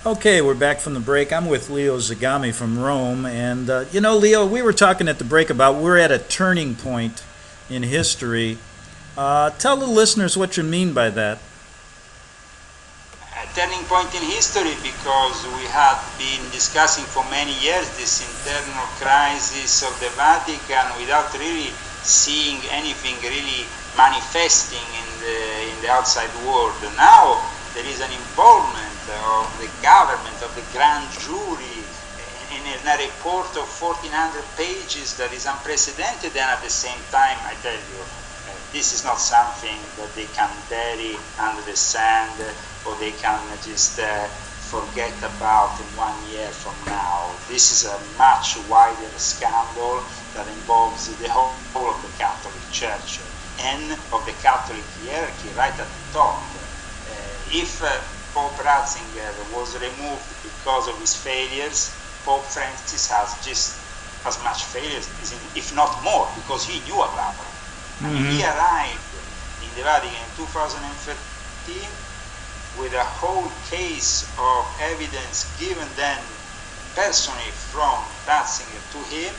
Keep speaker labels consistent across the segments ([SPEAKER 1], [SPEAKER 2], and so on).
[SPEAKER 1] Okay, we're back from the break. I'm with Leo Zagami from Rome. And, Leo, we were talking at the break about we're at a turning point in history. Tell the listeners what you mean by that.
[SPEAKER 2] A turning point in history because we had been discussing for many years this internal crisis of the Vatican without really seeing anything really manifesting in the outside world. Now there is an involvement of the government, of the grand jury, in a report of 1400 pages that is unprecedented, and at the same time, I tell you, this is not something that they can bury under the sand or they can just forget about in 1 year from now. This is a much wider scandal that involves the whole of the Catholic Church and of the Catholic hierarchy right at the top. If Pope Ratzinger was removed because of his failures, Pope Francis has just as much failures, if not more, because he knew about it. I mean, he arrived in the Vatican in 2013 with a whole case of evidence given then personally from Ratzinger to him,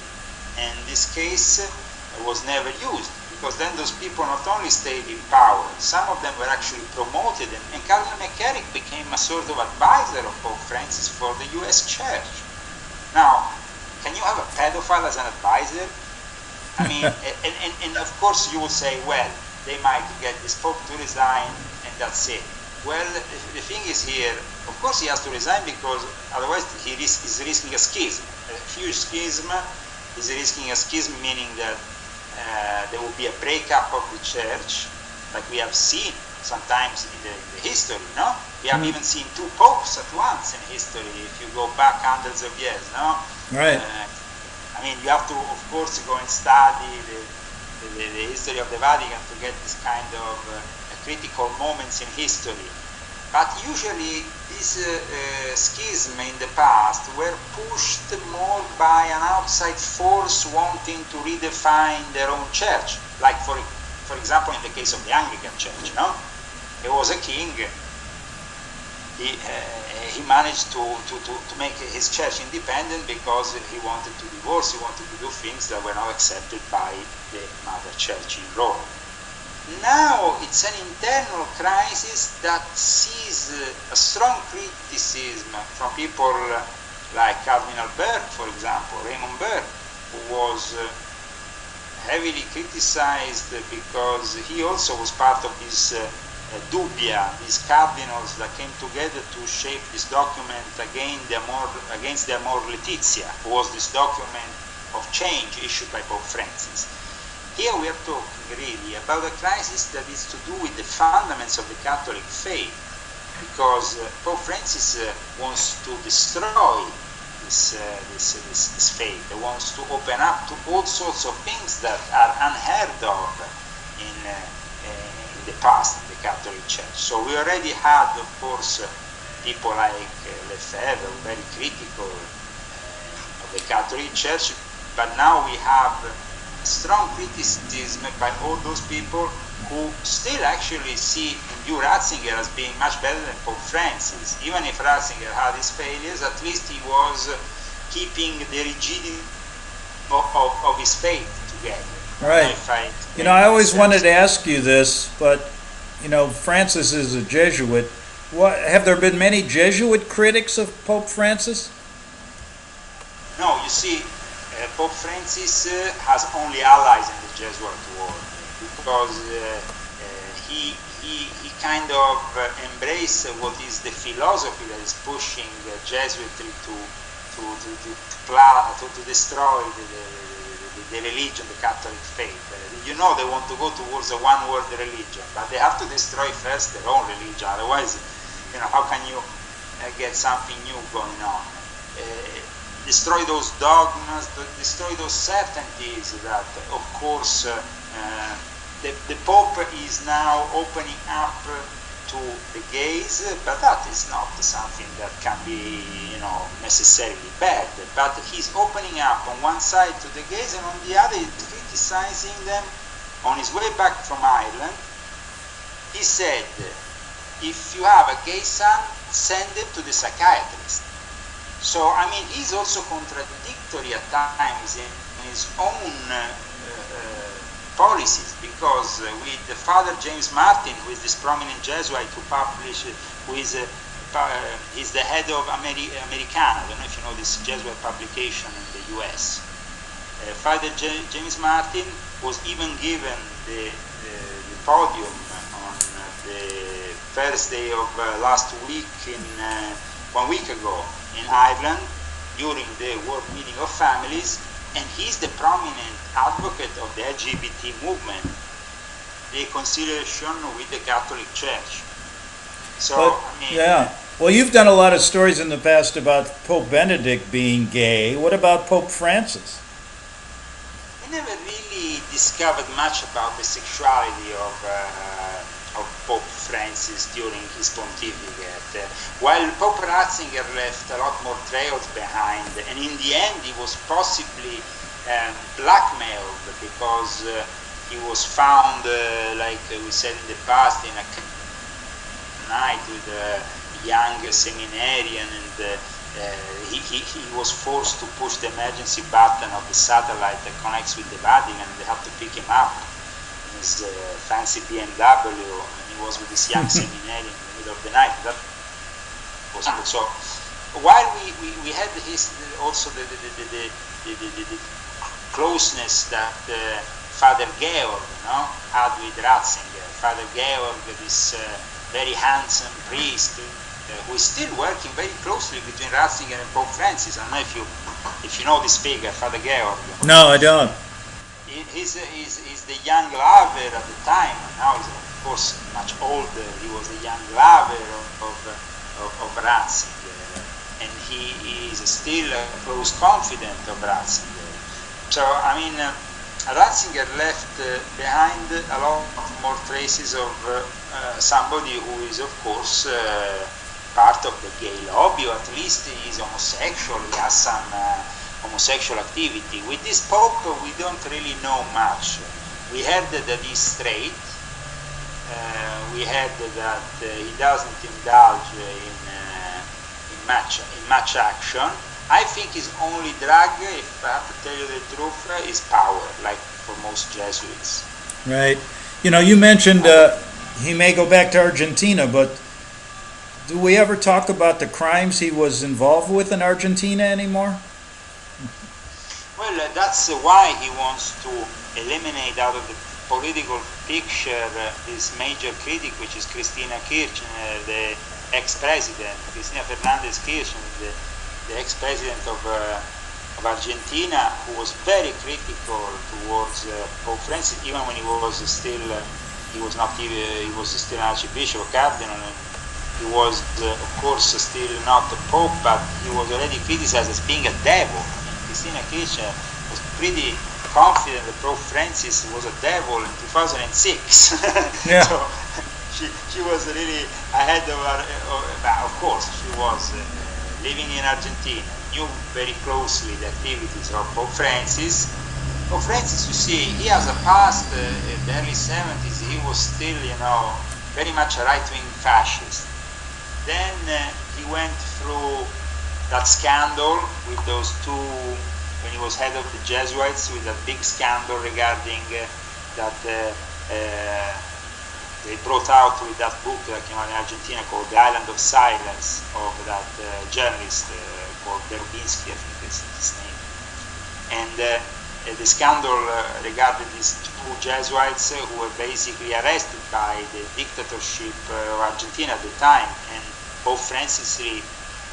[SPEAKER 2] and this case was never used, because then those people not only stayed in power, some of them were actually promoted, and Cardinal McCarrick became a sort of advisor of Pope Francis for the US Church. Now, can you have a pedophile as an advisor? I mean, and of course you will say, well, they might get this Pope to resign and that's it. Well, the thing is here, of course he has to resign because otherwise he's risking a schism. A huge schism is risking a schism, meaning that there will be a breakup of the church, like we have seen sometimes in the history, no? We have even seen two popes at once in history, if you go back hundreds of years, no?
[SPEAKER 1] Right.
[SPEAKER 2] I mean, you have to, of course, go and study the history of the Vatican to get this kind of critical moments in history. But usually, these schisms in the past were pushed more by an outside force wanting to redefine their own church. Like, for example, in the case of the Anglican Church, no? There was a king. He managed to make his church independent because he wanted to divorce, he wanted to do things that were not accepted by the mother church in Rome. Now it's an internal crisis that sees a strong criticism from people like Cardinal Burke, for example, Raymond Burke, who was heavily criticized because he also was part of this dubia, these cardinals that came together to shape this document against the Amor Laetitia, who was this document of change issued by Pope Francis. Here we are talking really about a crisis that is to do with the fundamentals of the Catholic faith, because Pope Francis wants to destroy this faith. He wants to open up to all sorts of things that are unheard of in the past in the Catholic Church. So we already had, of course, people like Lefebvre, very critical of the Catholic Church, but now we have strong criticism by all those people who still actually see New Ratzinger as being much better than Pope Francis. Even if Ratzinger had his failures, at least he was keeping the rigidity of his faith together.
[SPEAKER 1] Right. I always wanted to ask you this, but, Francis is a Jesuit. Have there been many Jesuit critics of Pope Francis?
[SPEAKER 2] No, you see, Pope Francis has only allies in the Jesuit world, because he kind of embraced what is the philosophy that is pushing Jesuitry to destroy the religion, the Catholic faith. They want to go towards a one-world religion, but they have to destroy first their own religion. Otherwise, how can you get something new going on? Destroy those dogmas, destroy those certainties that, of course, the Pope is now opening up to the gays, but that is not something that can be, necessarily bad. But he's opening up on one side to the gays, and on the other he's criticizing them. On his way back from Ireland, he said, if you have a gay son, send him to the psychiatrist. So, I mean, he's also contradictory at times in his own policies, because with the Father James Martin, who is this prominent Jesuit who published, who is he's the head of Americana, I don't know if you know this Jesuit publication in the US. Father James Martin was even given the podium on the Thursday of last week, 1 week ago, in Ireland, during the World Meeting of Families, and he's the prominent advocate of the LGBT movement, the reconciliation with the Catholic Church. So,
[SPEAKER 1] but,
[SPEAKER 2] I mean,
[SPEAKER 1] yeah. Well, you've done a lot of stories in the past about Pope Benedict being gay. What about Pope Francis?
[SPEAKER 2] We never really discovered much about the sexuality of Pope Francis during his pontificate. While Pope Ratzinger left a lot more trails behind, and in the end he was possibly blackmailed because he was found, like we said in the past, in a night with a young seminarian, and he was forced to push the emergency button of the satellite that connects with the Vatican, and they have to pick him up in his fancy BMW, and he was with this young seminarian in the middle of the night. That was so. While we had also the closeness that Father Georg had with Ratzinger. Father Georg, this very handsome priest, who is still working very closely between Ratzinger and Pope Francis. I don't know if you know this figure, Father Georg.
[SPEAKER 1] No, I don't.
[SPEAKER 2] He's the young lover at the time. Now he's of course much older. He was the young lover of Ratzinger, and he is still a close confidant of Ratzinger. So I mean, Ratzinger left behind a lot more traces of somebody who is of course part of the gay lobby, or at least he is homosexual, he has some homosexual activity. With this Pope, we don't really know much. We heard that he's straight, we heard that he doesn't indulge in much action. I think his only drug, if I have to tell you the truth, is power, like for most Jesuits.
[SPEAKER 1] Right. You know, you mentioned he may go back to Argentina, but do we ever talk about the crimes he was involved with in Argentina anymore?
[SPEAKER 2] Well, that's why he wants to eliminate out of the political picture this major critic, which is Cristina Kirchner, the ex-president, Cristina Fernandez Kirchner, the ex-president of Argentina, who was very critical towards Pope Francis, even when he was still an archbishop, a cardinal. He was, of course, still not a pope, but he was already criticized as being a devil. I mean, Cristina Kirchner was pretty confident that Pope Francis was a devil in 2006.
[SPEAKER 1] Yeah.
[SPEAKER 2] So she was really ahead of her. Of course, she was living in Argentina, knew very closely the activities of Pope Francis. Pope Francis, you see, he has a past. In the early 70s, he was still, very much a right-wing fascist. Then he went through that scandal with those two, when he was head of the Jesuits, with that big scandal regarding that they brought out with that book that came out in Argentina called The Island of Silence, of that journalist called Berbinsky, I think is his name. And the scandal regarded these two Jesuits who were basically arrested by the dictatorship of Argentina at the time, and Pope Francis really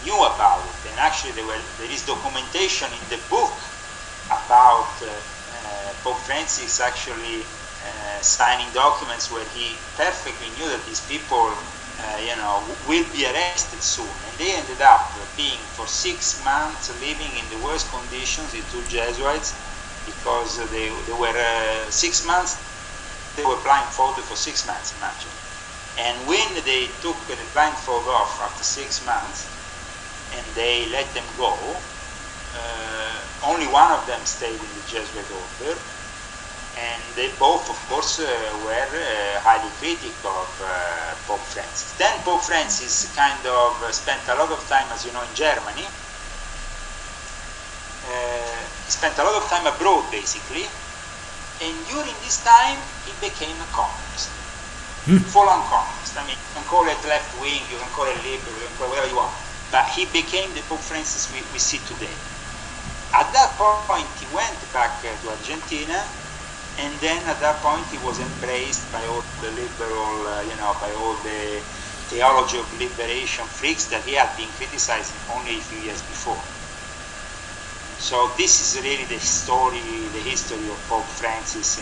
[SPEAKER 2] knew about it. And actually there is documentation in the book about Pope Francis actually signing documents where he perfectly knew that these people will be arrested soon. And they ended up being for 6 months living in the worst conditions, the two Jesuits, because they were 6 months, they were blindfolded for 6 months, imagine. And when they took the blindfold off after 6 months and they let them go, only one of them stayed in the Jesuit order, And they both, of course, were highly critical of Pope Francis. Then Pope Francis kind of spent a lot of time, as you know, in Germany. He spent a lot of time abroad, basically, and during this time he became a communist, full-on communist. I mean, you can call it left-wing, you can call it liberal, you can call it whatever you want, but he became the Pope Francis we see today. At that point, he went back to Argentina, and then at that point he was embraced by all the liberal, by all the theology of liberation freaks that he had been criticizing only a few years before. So this is really the history of Pope Francis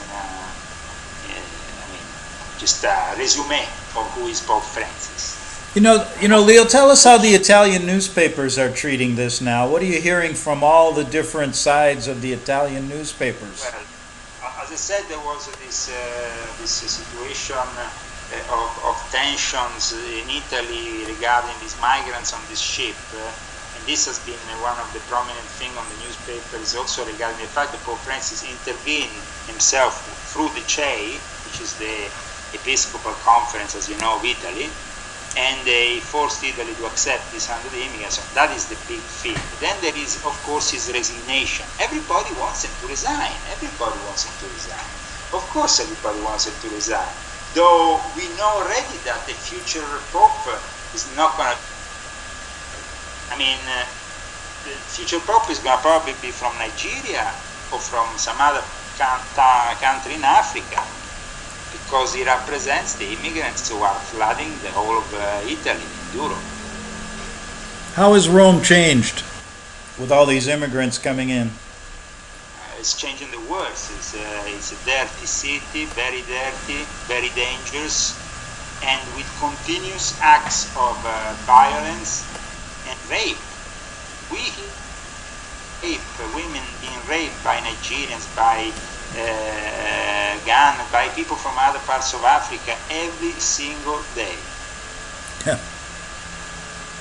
[SPEAKER 2] just a resume of who is Pope Francis.
[SPEAKER 1] You know, Leo, tell us how the Italian newspapers are treating this now. What are you hearing from all the different sides of the Italian newspapers?
[SPEAKER 2] Well, as I said, there was this situation of tensions in Italy regarding these migrants on this ship. And this has been one of the prominent things on the newspapers, also regarding the fact that Pope Francis intervened himself through the CEI, which is the Episcopal Conference, as you know, of Italy, and they forced Italy to accept these 100 immigrants. So that is the big thing. Then there is, of course, his resignation. Everybody wants him to resign. Everybody wants him to resign. Of course, everybody wants him to resign. Though we know already that the future Pope is not going to. I mean, the future Pope is going to probably be from Nigeria or from some other country in Africa, because he represents the immigrants who are flooding the whole of Italy, Europe.
[SPEAKER 1] How has Rome changed with all these immigrants coming in?
[SPEAKER 2] It's changing the world. It's a dirty city, very dirty, very dangerous, and with continuous acts of violence and rape. Women being raped by Nigerians, by Ghana, by people from other parts of Africa every single day.
[SPEAKER 1] Yeah.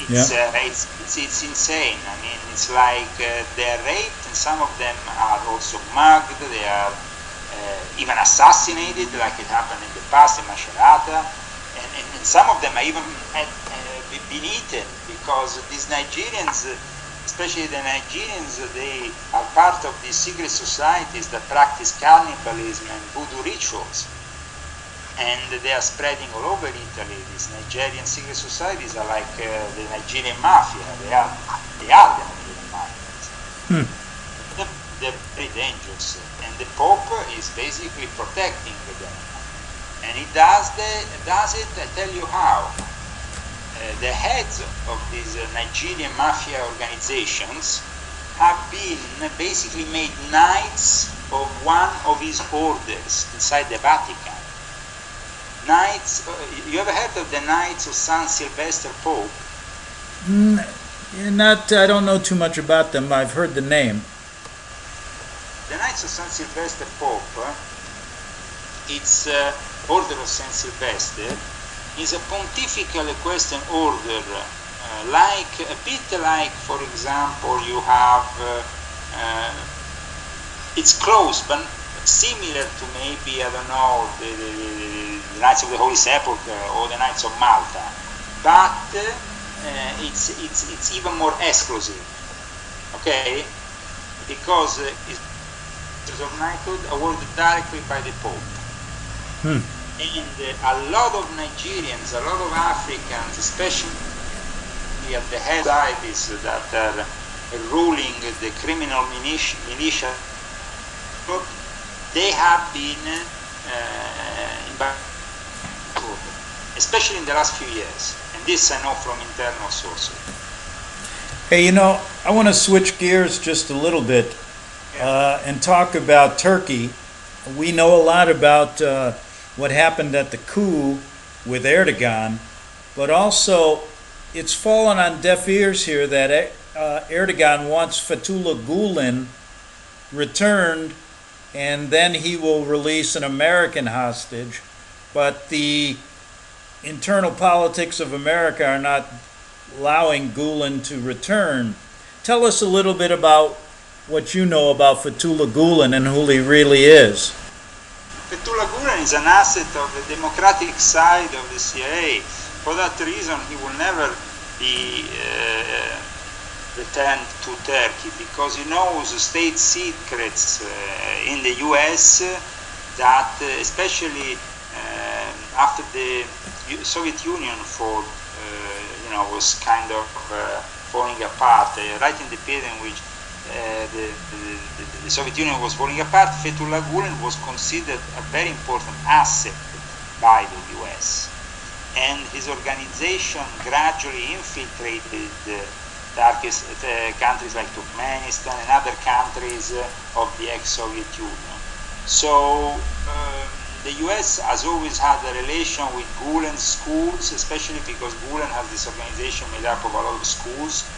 [SPEAKER 2] It's insane. I mean, it's like they're raped, and some of them are also mugged. They are even assassinated, like it happened in the past in Macerata, and some of them are even been eaten, because these Nigerians, especially the Nigerians, they are part of these secret societies that practice cannibalism and voodoo rituals. And they are spreading all over Italy. These Nigerian secret societies are like the Nigerian mafia. They are the Nigerian mafia. They're very dangerous. And the Pope is basically protecting them. And he does it, I tell you how. The heads of these Nigerian mafia organizations have been basically made knights of one of his orders inside the Vatican. Knights, you ever heard of the Knights of San Sylvester Pope?
[SPEAKER 1] I don't know too much about them. I've heard the name.
[SPEAKER 2] The Knights of San Sylvester Pope, it's Order of San Sylvester, is a pontifical equestrian order, a bit like, for example, you have, it's close, but similar to maybe, I don't know, the Knights of the Holy Sepulchre or the Knights of Malta, but it's even more exclusive, okay? Because it's of knighthood awarded directly by the Pope. And a lot of Nigerians, a lot of Africans, especially at the head of that are ruling the criminal militia, they have been especially in the last few years. And this I know from internal sources.
[SPEAKER 1] Hey, I want to switch gears just a little bit and talk about Turkey. We know a lot about what happened at the coup with Erdogan, but also it's fallen on deaf ears here that Erdogan wants Fethullah Gulen returned, and then he will release an American hostage, but the internal politics of America are not allowing Gulen to return. Tell us a little bit about what you know about Fethullah Gulen and who he really is.
[SPEAKER 2] Fethullah Gulen is an asset of the democratic side of the CIA. For that reason, he will never be returned to Turkey, because he knows state secrets in the US that, especially after the Soviet Union fall, was kind of falling apart, right in the period in which the Soviet Union was falling apart, Fethullah Gulen was considered a very important asset by the US. And his organization gradually infiltrated darkest countries like Turkmenistan and other countries of the ex-Soviet Union. So the US has always had a relation with Gulen's schools, especially because Gulen has this organization made up of a lot of schools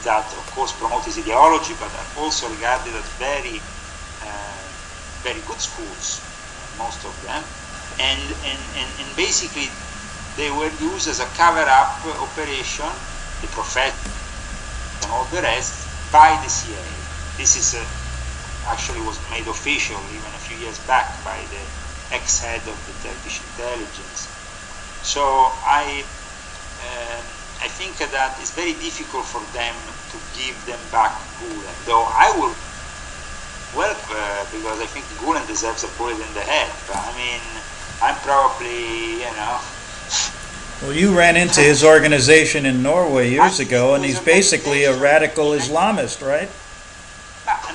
[SPEAKER 2] that, of course, promote his ideology, but are also regarded as very, very good schools, most of them. And basically, they were used as a cover-up operation, the prophet and all the rest, by the CIA. This is actually was made official even a few years back by the ex-head of the Turkish intelligence. So I think that it's very difficult for them to give them back Gulen, though I will because I think Gulen deserves a bullet in the head. But I mean, I'm probably,
[SPEAKER 1] Well, you ran into his organization in Norway years ago, and he's basically a radical Islamist, right?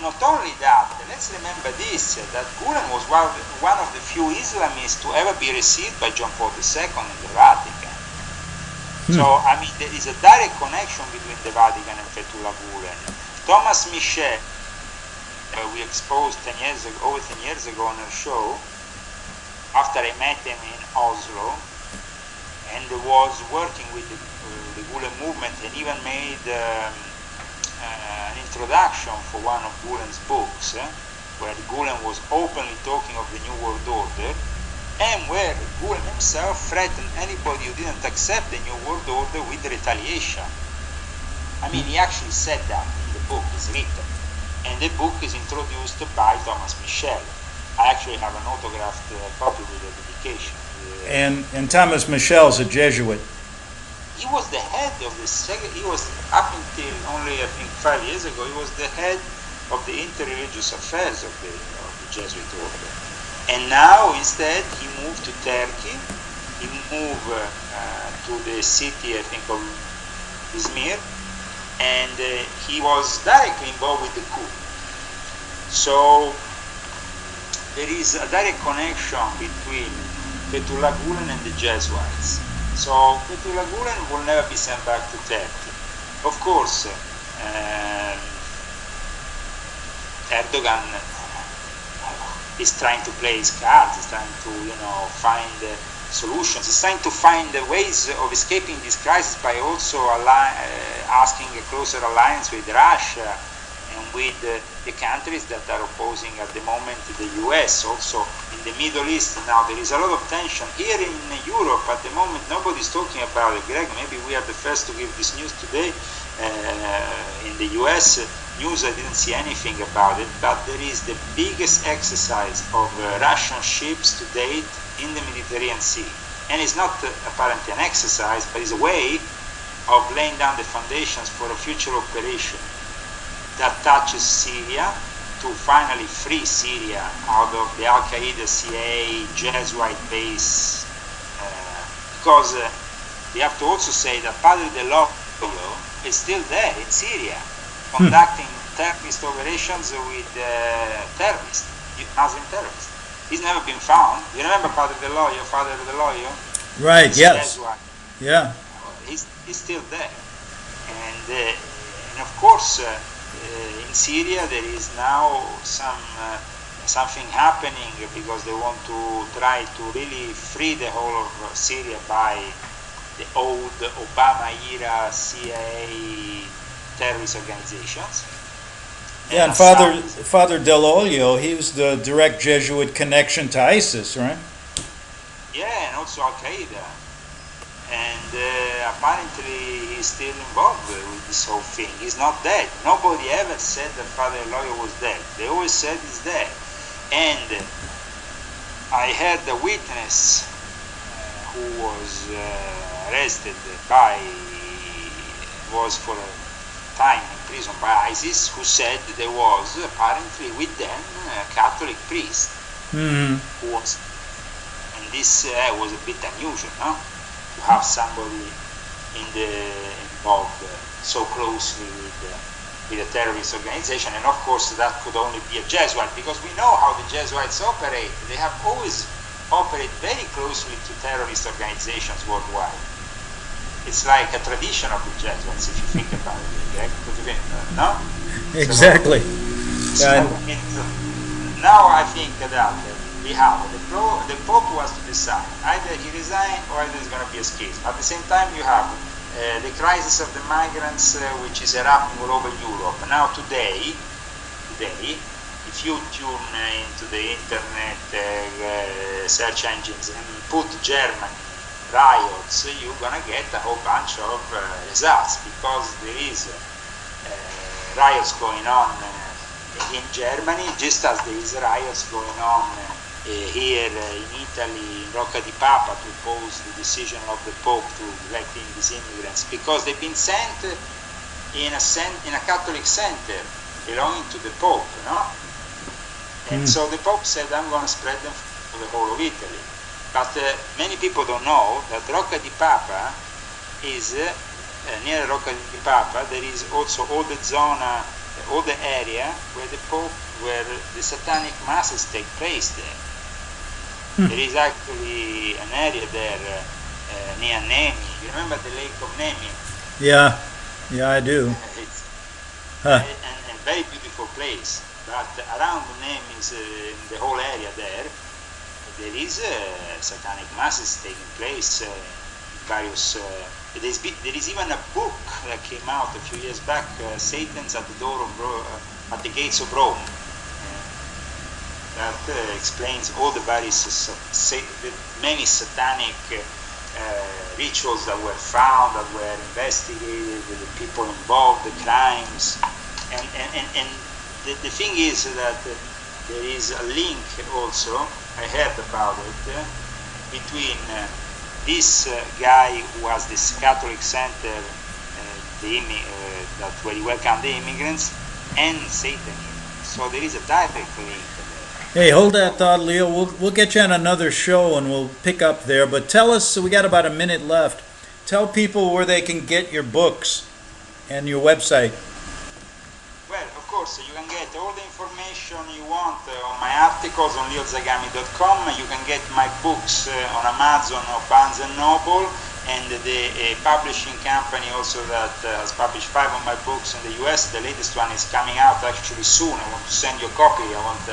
[SPEAKER 2] Not only that, let's remember this, that Gulen was one of the few Islamists to ever be received by John Paul II in the Vatican. So, I mean, there is a direct connection between the Vatican and Fethullah Gulen. Thomas Michel, we exposed over 10 years ago on our show, after I met him in Oslo, and was working with the Gulen movement, and even made an introduction for one of Gulen's books, where Gulen was openly talking of the New World Order, and where Gulen himself threatened anybody who didn't accept the New World Order with retaliation. I mean, he actually said that in the book, it's written, and the book is introduced by Thomas Michel. I actually have an autographed copy with the dedication.
[SPEAKER 1] And Thomas Michel's a Jesuit.
[SPEAKER 2] He was the head of he was, up until only, I think, 5 years ago, he was the head of the interreligious affairs of the Jesuit order. And now, instead, he moved to Turkey. He moved to the city, I think, of Izmir, and he was directly involved with the coup. So, there is a direct connection between Fethullah Gulen and the Jesuits. So Fethullah Gulen will never be sent back to Turkey. Of course, Erdogan is trying to play his cards. He's trying to, find solutions. He's trying to find ways of escaping this crisis by also asking a closer alliance with Russia and with the countries that are opposing at the moment the US. Also in the Middle East now there is a lot of tension. Here in Europe at the moment nobody's talking about it. Greg, maybe we are the first to give this news today. In the US news I didn't see anything about it, but there is the biggest exercise of Russian ships to date in the Mediterranean Sea. And it's not apparently an exercise, but it's a way of laying down the foundations for a future operation that touches Syria, to finally free Syria out of the Al-Qaeda, CIA, Jesuit base. Because we have to also say that Padre De Loyo is still there in Syria, conducting terrorist operations with terrorists, Muslim terrorists. He's never been found. You remember Padre De Loyo, Father De Loyo?
[SPEAKER 1] Right, yes.
[SPEAKER 2] Jesuit.
[SPEAKER 1] Yeah.
[SPEAKER 2] He's still there. And of course, in Syria there is now something happening because they want to try to really free the whole of Syria by the old Obama-era CIA terrorist organizations.
[SPEAKER 1] Yeah, and Father Del Olio, he was the direct Jesuit connection to ISIS, right?
[SPEAKER 2] Yeah, and also Al-Qaeda. And apparently he's still involved with this whole thing. He's not dead. Nobody ever said that Father Loyo was dead. They always said he's dead. And I had a witness who was arrested was for a time in prison by ISIS, who said there was apparently with them a Catholic priest
[SPEAKER 1] Mm-hmm.
[SPEAKER 2] who was, and this was a bit unusual, no? To have somebody involved so closely with a terrorist organization, and of course that could only be a Jesuit, because we know how the Jesuits operate. They have always operated very closely to terrorist organizations worldwide. It's like a tradition of the Jesuits, if you think about it, no?
[SPEAKER 1] Exactly.
[SPEAKER 2] So, now I think that we have the Pope was to decide. Either he resigns or either there's going to be a schism. At the same time, you have the crisis of the migrants, which is erupting all over Europe. Now today, if you tune into the internet search engines and put Germany riots, you're gonna get a whole bunch of results, because there is riots going on in Germany, just as there is riots going on here in Italy, in Rocca di Papa, to oppose the decision of the Pope to let in these immigrants, because they've been sent in a Catholic center belonging to the Pope, no? And so the Pope said, I'm going to spread them for the whole of Italy. But many people don't know that Rocca di Papa is, near Rocca di Papa, there is also all the zona, all the area where the satanic masses take place there. There is actually an area there near Nemi. You remember the lake of Nemi?
[SPEAKER 1] Yeah, I do.
[SPEAKER 2] It's a very beautiful place. But around Nemi, in the whole area there is satanic masses taking place. Various. There is even a book that came out a few years back, Satan's at the door of at the gates of Rome. That explains all the various many satanic rituals that were found, that were investigated, the people involved, the crimes, and the thing is that there is a link also, I heard about it, between this guy who has this Catholic center, where he welcomed the immigrants, and Satan. So there is a direct link.
[SPEAKER 1] Hey, hold that thought, Leo. We'll get you on another show and we'll pick up there. But tell us, we got about a minute left. Tell people where they can get your books and your website.
[SPEAKER 2] Well, of course, you can get all the information you want on my articles on leozagami.com. You can get my books on Amazon or Barnes & Noble, and the publishing company also that has published 5 of my books in the US. The latest one is coming out actually soon. I want to send you a copy. I want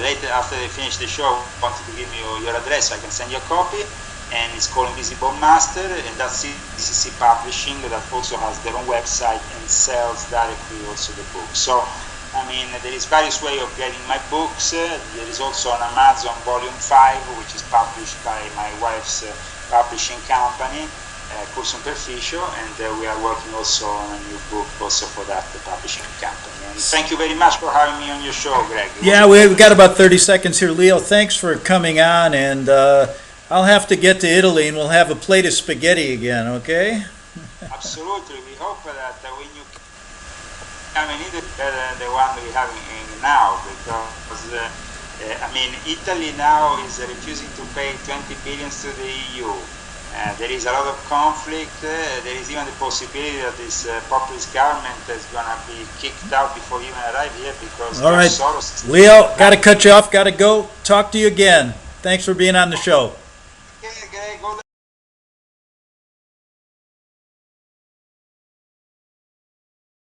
[SPEAKER 2] later, after they finish the show, I want you to give me your address so I can send you a copy. And it's called Invisible Master, and that's CCC Publishing, that also has their own website and sells directly also the book. So, I mean, there is various ways of getting my books. There is also an Amazon Volume 5, which is published by my wife's publishing company, Cursum Perficio, and we are working also on a new book also for that publishing company. And thank you very much for having me on your show, Greg.
[SPEAKER 1] Yeah, we've got about 30 seconds here. Leo, thanks for coming on, and I'll have to get to Italy and we'll have a plate of spaghetti again, okay?
[SPEAKER 2] Absolutely. We hope that when you come in Italy, better than the one we're having now, because I mean, Italy now is refusing to pay 20 billion to the EU. There is a lot of conflict. There is even the possibility that this populist government is going to be kicked out before you even arrive here, because
[SPEAKER 1] all right,
[SPEAKER 2] Soros.
[SPEAKER 1] Leo, got to cut you off, got to go. Talk to you again. Thanks for being on the show.